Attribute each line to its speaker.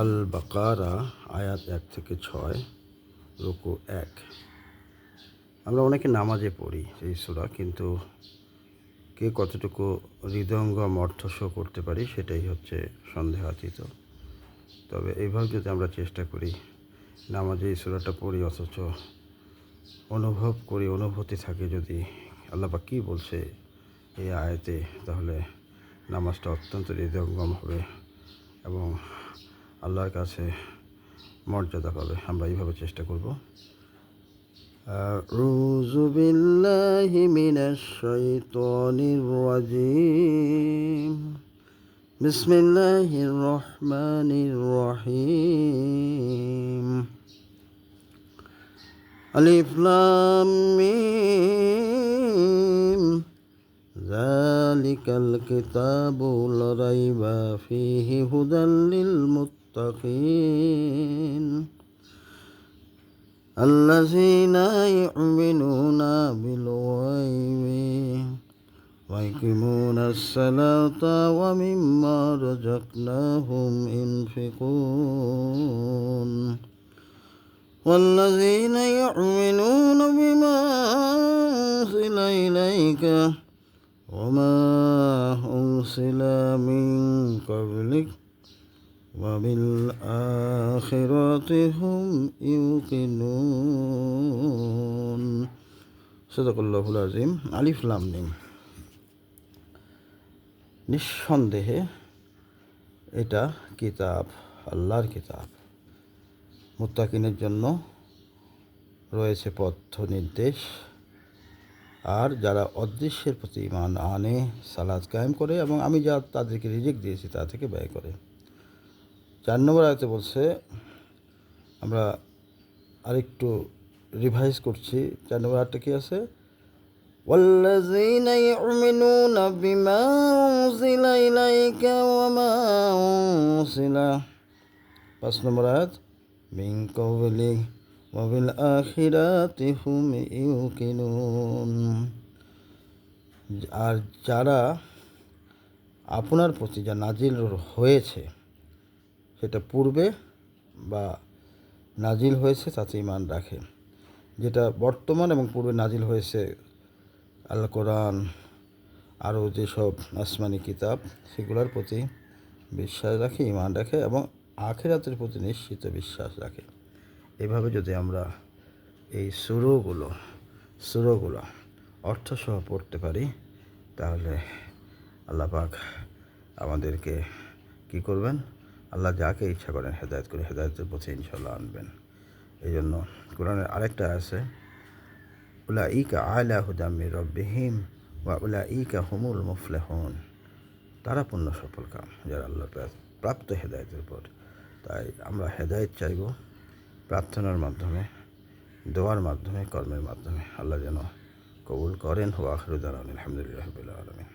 Speaker 1: আল বাকারা আয়াত 1 থেকে 6, রুকু 1। আমরা অনেকে নামাজে পড়ি এই সূরা, কিন্তু কে কতটুকু হৃদয়ঙ্গম অর্থসহ করতে পারি সেটাই হচ্ছে সন্দেহাতীত। তবে এইভাবে যদি আমরা চেষ্টা করি নামাজে এই সূরাটা পড়ি, অথচ অনুভব করি, অনুভূতি থাকে যদি আল্লাহ পাক কী বলছে এই আয়াতে, তাহলে নামাজটা অত্যন্ত হৃদয়ঙ্গম হবে এবং আল্লাহর কাছে মর্যাদা পাবে। আমরা এইভাবে চেষ্টা করব। আউযু বিল্লাহি মিনাশ শাইতানির রাজিম। বিসমিল্লাহির রহমানির রহিম। আলিফ লাম মিম। যালিকাল কিতাবু লা রাইবা ফীহি হুদাল লিল মুত্তাকিন আল্লাযীনা ইউমিনুনা বিল গায়বি ওয়া ইয়াকিমুনাস সালাতা ওয়া মিম্মা রাযাকনাহুম ইউনফিকুন ওয়াল্লাযীনা ইউমিনুনা বিমা উনজিলা ইলাইকা ওয়া মা উনজিলা মিন ক্বাবলিক ওয়া বিল আখিরাতি হুম ইউকিনুন। সাদাকাল্লাহুল আযীম। আলিফ লাম মিম। নিঃসন্দেহে এটা কিতাব, আল্লাহর কিতাব। মুত্তাকিনের জন্য রয়েছে পথ নির্দেশ, আর যারা অদৃশ্যের প্রতি ঈমান আনে, সালাত কায়েম করে এবং আমি যা তাদেরকে রিজিক দিয়েছি তা থেকে ব্যয় করে। 4 নম্বর আয়াতে বলছে, আমরা আরেকটু রিভাইজ করছি। 4 নম্বর আয়াতটা কি আছে? ওয়াল্লাযীনা ইউমিনুনা বিমা উনজিলা ইলাইকা ওয়া মা উনজিলা। 5 নম্বর আয়াত, মিন ক্বাবলিক ওয়া বিল আখিরাতি হুম ইউকিনুন। আর যারা আপনার প্রতি যা নাজিল হয়েছে সেটা পূর্বে বা নাজিল হয়েছে তাতে ঈমান রাখে। যেটা বর্তমান এবং পূর্বে নাজিল হয়েছে, আল কোরআন, আরও যেসব আসমানি কিতাব, সেগুলোর প্রতি বিশ্বাস রাখে, ঈমান রাখে এবং আখিরাতের প্রতি নিশ্চিত বিশ্বাস রাখে। এভাবে যদি আমরা এই সূরাগুলো অর্থসহ পড়তে পারি, তাহলে আল্লাহ পাক আমাদেরকে কী করবেন? আল্লাহ যাকে ইচ্ছা করেন হেদায়েত করে হেদায়েতের পথে ইনশাআল্লাহ আনবেন। এই জন্য কোরআনের আরেকটা আছে, উলাইকা আলা হুদাম মির রাব্বিহিম ওয়া উলাইকা হুমুল মুফলিহুন। তারা পূর্ণ সফল কাম, যারা আল্লাহ প্রাপ্ত হেদায়েতের পর। তাই আমরা হেদায়েত চাইব প্রার্থনার মাধ্যমে, দোয়ার মাধ্যমে, কর্মের মাধ্যমে। আল্লাহ যেন কবুল করেন। ওয়া আখিরু দাওয়ানা আলহামদুলিল্লাহি রাব্বিল আলামিন।